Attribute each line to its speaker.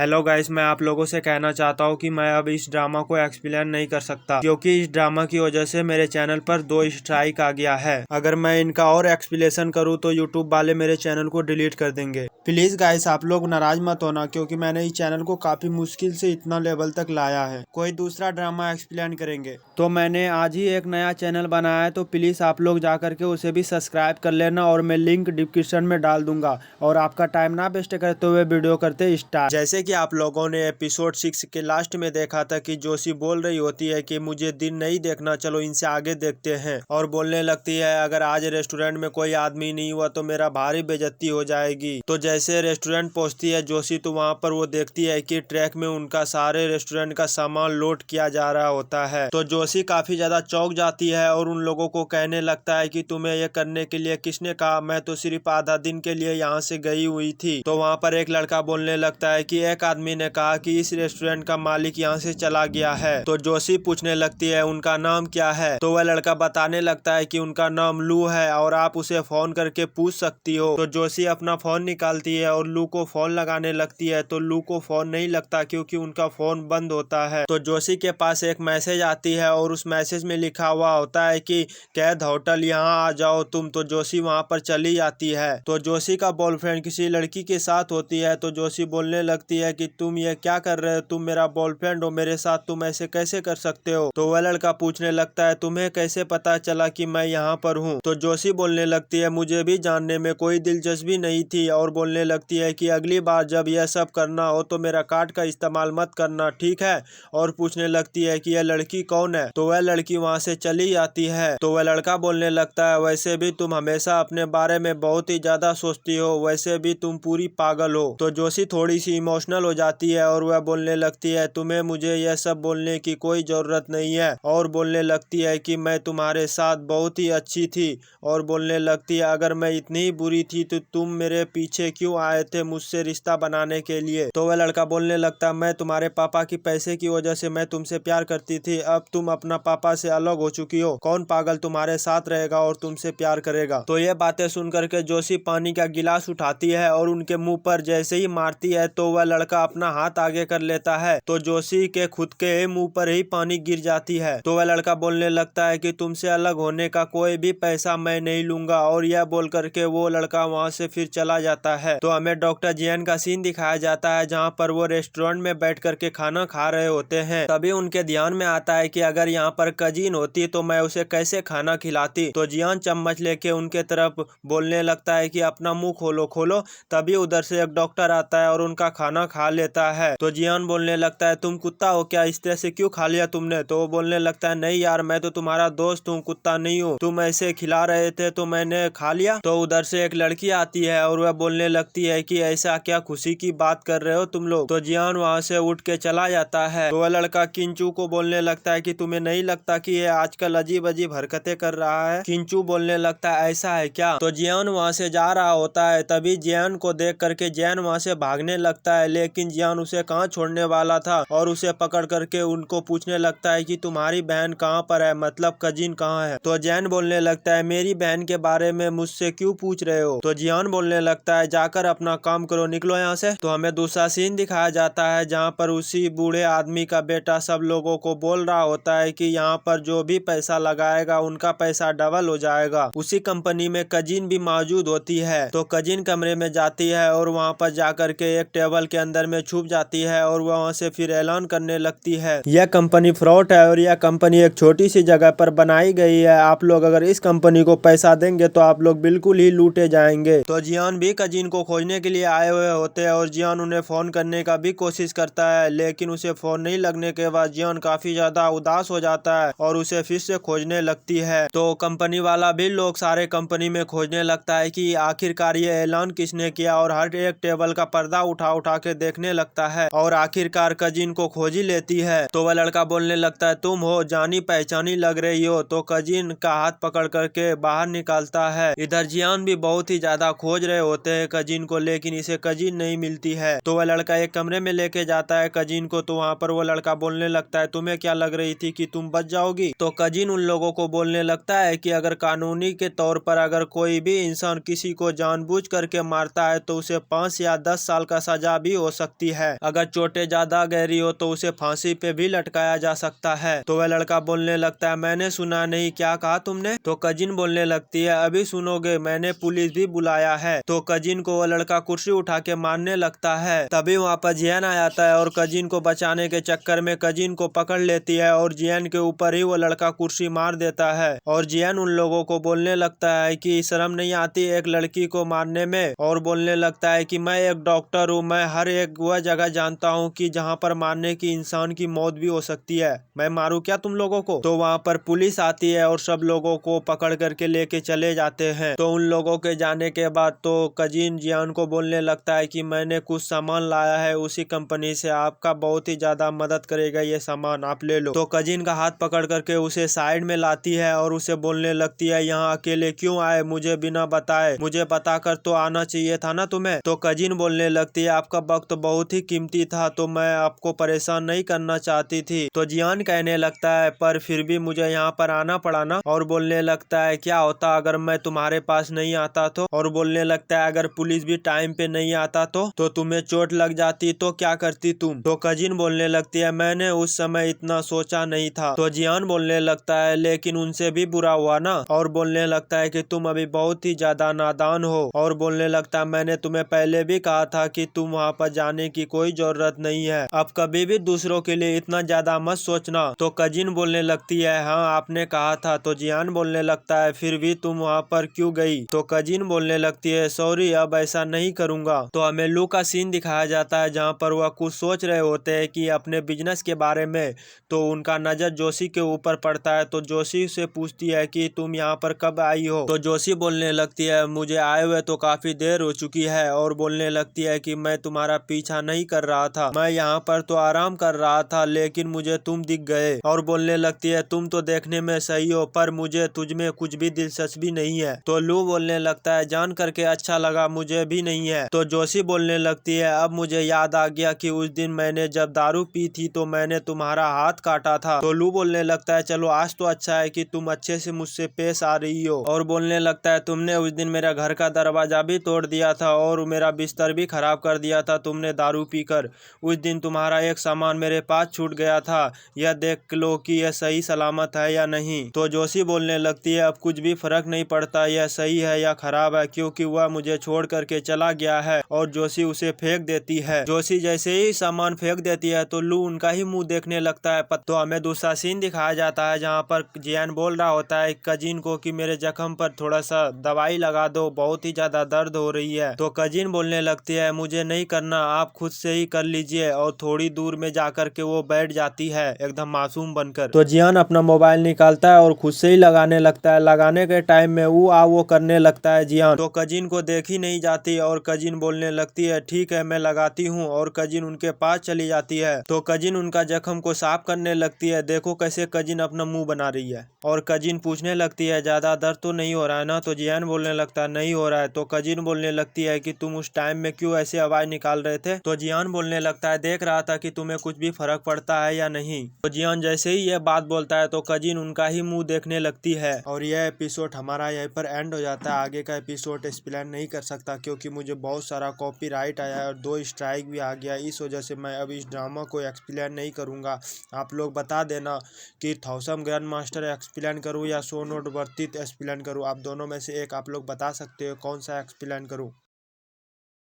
Speaker 1: Hello guys, मैं आप लोगों से कहना चाहता हूँ कि मैं अब इस ड्रामा को एक्सप्लेन नहीं कर सकता क्योंकि इस ड्रामा की वजह से मेरे चैनल पर 2 स्ट्राइक आ गया है। अगर मैं इनका और एक्सप्लेनेशन करूँ तो यूट्यूब वाले मेरे चैनल को डिलीट कर देंगे। प्लीज गाइस, आप लोग नाराज मत होना क्योंकि मैंने इस चैनल को काफी मुश्किल से इतना लेवल तक लाया है। कोई दूसरा ड्रामा एक्सप्लेन करेंगे तो मैंने आज ही एक नया चैनल बनाया है, तो प्लीज आप लोग जा करके उसे भी सब्सक्राइब कर लेना और मैं लिंक डिस्क्रिप्शन में डाल दूंगा। और आपका टाइम ना वेस्ट करते हुए वीडियो करते स्टार्ट। जैसे कि आप लोगों ने एपिसोड 6 के लास्ट में देखा था कि जोशी बोल रही होती है कि मुझे दिन नहीं देखना, चलो इनसे आगे देखते हैं, और बोलने लगती है अगर आज रेस्टोरेंट में कोई आदमी नहीं हुआ तो मेरा भारी बेइज्जती हो जाएगी। तो जैसे रेस्टोरेंट पहुंचती है जोशी, तो वहां पर वो देखती है कि ट्रैक में उनका सारे रेस्टोरेंट का सामान लोड किया जा रहा होता है। तो जोशी काफी ज्यादा चौंक जाती है और उन लोगों को कहने लगता है कि तुम्हें ये करने के लिए किसने कहा, मैं तो सिर्फ आधा दिन के लिए यहाँ से गई हुई थी। तो वहाँ पर एक लड़का बोलने लगता है कि एक आदमी ने कहा कि इस रेस्टोरेंट का मालिक यहाँ से चला गया है। तो जोशी पूछने लगती है उनका नाम क्या है। तो वह लड़का बताने लगता है कि उनका नाम लू है और आप उसे फोन करके पूछ सकती हो। तो जोशी अपना फोन निकालती है और लू को फोन लगाने लगती है। तो लू को फोन नहीं लगता क्योंकि उनका फोन बंद होता है। तो जोशी के पास एक मैसेज आती है और उस मैसेज में लिखा हुआ होता है कि कैद होटल यहाँ आ जाओ तुम। तो जोशी वहाँ पर चली जाती है। तो जोशी का बॉयफ्रेंड किसी लड़की के साथ होती है। तो जोशी बोलने लगती है कि तुम ये क्या कर रहे हो, तुम मेरा बॉयफ्रेंड हो, मेरे साथ तुम ऐसे कैसे कर सकते हो। तो वह लड़का पूछने लगता है तुम्हें कैसे पता चला कि मैं यहाँ पर हूँ। तो जोशी बोलने लगती है मुझे भी जानने में कोई दिलचस्पी नहीं थी, और बोलने लगती है कि अगली बार जब यह सब करना हो तो मेरा कार्ड का इस्तेमाल मत करना, ठीक है। और पूछने लगती है कि यह लड़की कौन है। तो वह लड़की वहाँ से चली जाती है। तो वह लड़का बोलने लगता है वैसे भी तुम हमेशा अपने बारे में बहुत ही ज्यादा सोचती हो, वैसे भी तुम पूरी पागल हो। तो जोशी थोड़ी सी इमोशनल हो जाती है और वह बोलने लगती है तुम्हें मुझे यह सब बोलने की कोई जरूरत नहीं है, और बोलने लगती है कि मैं तुम्हारे साथ बहुत ही अच्छी थी। और बोलने लगती है अगर मैं इतनी ही बुरी थी तो तुम मेरे पीछे क्यों आए थे मुझसे रिश्ता बनाने के लिए। तो वह लड़का बोलने लगता मैं तुम्हारे पापा की पैसे की वजह से मैं तुमसे प्यार करती थी, अब तुम अपना पापा से अलग हो चुकी हो, कौन पागल तुम्हारे साथ रहेगा और तुमसे प्यार करेगा। तो ये बातें सुन करके जोशी पानी का गिलास उठाती है और उनके मुंह पर जैसे ही मारती है तो वह लड़का अपना हाथ आगे कर लेता है। तो जोशी के खुद के मुंह पर ही पानी गिर जाती है। तो वह लड़का बोलने लगता है कि तुमसे अलग होने का कोई भी पैसा मैं नहीं लूंगा, और यह बोल करके वो लड़का वहाँ से फिर चला जाता है। तो हमें डॉक्टर जियान का सीन दिखाया जाता है जहाँ पर वो रेस्टोरेंट में बैठ करके खाना खा रहे होते हैं। तभी उनके ध्यान में आता है कि अगर यहाँ पर कजिन होती तो मैं उसे कैसे खाना खिलाती। तो जियान चम्मच लेके उनके तरफ बोलने लगता है कि अपना मुंह खोलो खोलो। तभी उधर से एक डॉक्टर आता है और उनका खाना खा लेता है। तो जियान बोलने लगता है तुम कुत्ता हो क्या, इस तरह से क्यों खा लिया तुमने। तो वो बोलने लगता है नहीं यार, मैं तो तुम्हारा दोस्त हूँ, कुत्ता नहीं हूँ, तुम ऐसे खिला रहे थे तो मैंने खा लिया। तो उधर से एक लड़की आती है और वह बोलने लगती है कि ऐसा क्या खुशी की बात कर रहे हो तुम लोग। तो जियान वहाँ से उठ के चला जाता है। तो वह लड़का किंचू को बोलने लगता है कि तुम्हें नहीं लगता कि ये आजकल अजीब अजीब हरकतें कर रहा है। किंचू बोलने लगता है ऐसा है क्या। तो जियान वहाँ से जा रहा होता है, तभी जियान को देख करके जियान वहाँ से भागने लगता है, लेकिन जियान उसे कहाँ छोड़ने वाला था और उसे पकड़ करके उनको पूछने लगता है कि तुम्हारी बहन कहाँ पर है, मतलब कजिन कहाँ है। तो जियान बोलने लगता है मेरी बहन के बारे में मुझसे क्यों पूछ रहे हो। तो जियान बोलने लगता है जाकर अपना काम करो, निकलो यहाँ से। तो हमें दूसरा सीन दिखाया जाता है जहाँ पर उसी बूढ़े आदमी का बेटा सब लोगों को बोल रहा होता है कि यहाँ पर जो भी पैसा लगाएगा उनका पैसा डबल हो जाएगा। उसी कंपनी में कजिन भी मौजूद होती है। तो कजिन कमरे में जाती है और वहाँ पर जाकर के एक टेबल के अंदर में छुप जाती है और वहाँ से फिर ऐलान करने लगती है यह कंपनी फ्रॉड है और यह कंपनी एक छोटी सी जगह पर बनाई गई है, आप लोग अगर इस कंपनी को पैसा देंगे तो आप लोग बिल्कुल ही लूटे जाएंगे। तो जियान भी कजिन को खोजने के लिए आए हुए होते हैं और जियान उन्हें फोन करने का भी कोशिश करता है, लेकिन उसे फोन नहीं लगने के बाद जियान काफी ज्यादा उदास हो जाता है और उसे फिर से खोजने लगती है। तो कंपनी वाला भी लोग सारे कंपनी में खोजने लगता है कि आखिरकार ये ऐलान किसने किया, और हर एक टेबल का पर्दा उठा उठा के देखने लगता है और आखिरकार कजिन को खोज ही लेती है। तो वह लड़का बोलने लगता है तुम हो, जानी पहचानी लग रही हो। तो कजिन का हाथ पकड़ करके बाहर निकालता है। इधर जियान भी बहुत ही ज्यादा खोज रहे होते हैं कजिन कजिन को, लेकिन इसे कजिन नहीं मिलती है। तो वह लड़का एक कमरे में लेके जाता है कजिन को। तो वहाँ पर वो लड़का बोलने लगता है, तुम्हें क्या लग रही थी कि तुम बच जाओगी? तो कजिन उन लोगों को बोलने लगता है कि अगर कानूनी के तौर पर अगर कोई भी इंसान किसी को जानबूझ करके मारता है तो उसे 5 या 10 साल का सजा भी हो सकती है। अगर चोटें ज्यादा गहरी हो तो उसे फांसी पे भी लटकाया जा सकता है। तो वह लड़का बोलने लगता है, मैंने सुना नहीं, क्या कहा तुमने? तो कजिन बोलने लगती है, अभी सुनोगे, मैंने पुलिस भी बुलाया है। तो कजिन को वह लड़का कुर्सी उठा के मारने लगता है। तभी वहाँ पर जियान आ जाता है और कजिन को बचाने के चक्कर में कजिन को पकड़ लेती है और जियान के ऊपर ही वो लड़का कुर्सी मार देता है। और जियान उन लोगों को बोलने लगता है कि शर्म नहीं आती एक लड़की को मारने में, और बोलने लगता है कि मैं एक डॉक्टर हूँ, मैं हर एक वह जगह जानता हूँ कि जहाँ पर मारने की इंसान की मौत भी हो सकती है, मैं मारूं क्या तुम लोगों को? तो वहाँ पर पुलिस आती है और सब लोगों को पकड़ करके लेके चले जाते हैं। तो उन लोगों के जाने के बाद तो कजिन जियान को बोलने लगता है कि मैंने कुछ सामान लाया है उसी कंपनी से, आपका बहुत ही ज्यादा मदद करेगा ये सामान, आप ले लो। तो कजिन का हाथ पकड़ करके उसे साइड में लाती है और उसे बोलने लगती है, यहाँ अकेले क्यों आए, मुझे बिना बताए, मुझे बताकर तो आना चाहिए था ना तुम्हें। तो कजिन बोलने लगती है, आपका वक्त बहुत ही कीमती था तो मैं आपको परेशान नहीं करना चाहती थी। तो जियान कहने लगता है, पर फिर भी मुझे यहाँ पर आना पड़ा ना। और बोलने लगता है, क्या होता अगर मैं तुम्हारे पास नहीं आता तो? और बोलने लगता है, अगर पुलिस भी टाइम पे नहीं आता तो तुम्हें चोट लग जाती तो क्या करती तुम? तो कजिन बोलने लगती है, मैंने उस समय इतना सोचा नहीं था। तो जियान बोलने लगता है, लेकिन उनसे भी बुरा हुआ ना। और बोलने लगता है कि तुम अभी बहुत ही ज्यादा नादान हो। और बोलने लगता है, मैंने तुम्हें पहले भी कहा था कि तुम वहाँ पर जाने की कोई जरूरत नहीं है, अब कभी भी दूसरों के लिए इतना ज्यादा मत सोचना। तो कजिन बोलने लगती है, हाँ आपने कहा था। तो जियान बोलने लगता है, फिर भी तुम वहाँ पर क्यों गई? तो कजिन बोलने लगती है, सॉरी अब ऐसा नहीं करूंगा। तो हमें लू का सीन दिखाया जाता है जहाँ पर वह कुछ सोच रहे होते हैं कि अपने बिजनेस के बारे में। तो उनका नजर जोशी के ऊपर पड़ता है। तो जोशी से पूछती है कि तुम यहाँ पर कब आई हो? तो जोशी बोलने लगती है, मुझे आए हुए तो काफी देर हो चुकी है। और बोलने लगती है कि मैं तुम्हारा पीछा नहीं कर रहा था, मैं यहाँ पर तो आराम कर रहा था, लेकिन मुझे तुम दिख गए। और बोलने लगती है, तुम तो देखने में सही हो पर मुझे तुझमें कुछ भी दिलचस्पी नहीं है। तो लू बोलने लगता है, जान करके अच्छा लगा, मुझे भी नहीं है। तो जोशी बोलने लगती है, अब मुझे याद आ गया कि उस दिन मैंने जब दारू पी थी तो मैंने तुम्हारा हाथ काटा था। तो लू बोलने लगता है, चलो आज तो अच्छा है कि तुम अच्छे से मुझसे पेश आ रही हो। और बोलने लगता है, तुमने उस दिन मेरा घर का दरवाजा भी तोड़ दिया था और मेरा बिस्तर भी खराब कर दिया था तुमने दारू पीकर। उस दिन तुम्हारा एक सामान मेरे पास छूट गया था, यह देख लो कि यह सही सलामत है या नहीं। तो जोशी बोलने लगती है, अब कुछ भी फर्क नहीं पड़ता यह सही है या खराब है, क्योंकि वह मुझे छोड़ करके चला गया है। और जोशी उसे फेंक देती है। जोशी जैसे ही सामान फेंक देती है तो लू उनका ही मुंह देखने लगता है। तो हमें दूसरा सीन दिखाया जाता है जहाँ पर जियान बोल रहा होता है कजिन को कि मेरे जख्म पर थोड़ा सा दवाई लगा दो, बहुत ही ज्यादा दर्द हो रही है। तो कजिन बोलने लगती है, मुझे नहीं करना, आप खुद से ही कर लीजिए। और थोड़ी दूर में जाकर के वो बैठ जाती है एकदम मासूम बनकर। तो जियान अपना मोबाइल निकालता है और खुद से ही लगाने लगता है। लगाने के टाइम में वो करने लगता है जियान। तो कजिन को देखी नहीं जाती और कजिन बोलने लगती है, ठीक है मैं लगाती हूँ। और कजिन उनके पास चली जाती है। तो कजिन उनका जख्म को साफ करने लगती है। देखो कैसे कजिन अपना मुंह बना रही है। और कजिन पूछने लगती है, ज्यादा दर्द तो नहीं हो रहा है ना? तो जियान बोलने लगता है, नहीं हो रहा है। तो कजिन बोलने लगती है कि तुम उस टाइम में क्यों ऐसे आवाज निकाल रहे थे? तो जियान बोलने लगता है, देख रहा था कि तुम्हें कुछ भी फर्क पड़ता है या नहीं। तो जियान जैसे ही यह बात बोलता है तो कजिन उनका ही मुंह देखने लगती है। और यह एपिसोड हमारा यहीं पर एंड हो जाता है। आगे का एपिसोड एक्सप्लेन नहीं कर सकता क्योंकि मुझे बहुत सारा कॉपीराइट आया है और 2 स्ट्राइक भी आ गया, इस वजह से मैं अब इस ड्रामा को एक्सप्लेन नहीं करूंगा। आप लोग बता देना कि थॉसम ग्रैंड मास्टर एक्सप्लेन करूँ या सो नोट वर्थित एक्सप्लेन करूँ, आप दोनों में से एक आप लोग बता सकते हो कौन सा एक्सप्लेन करूँ।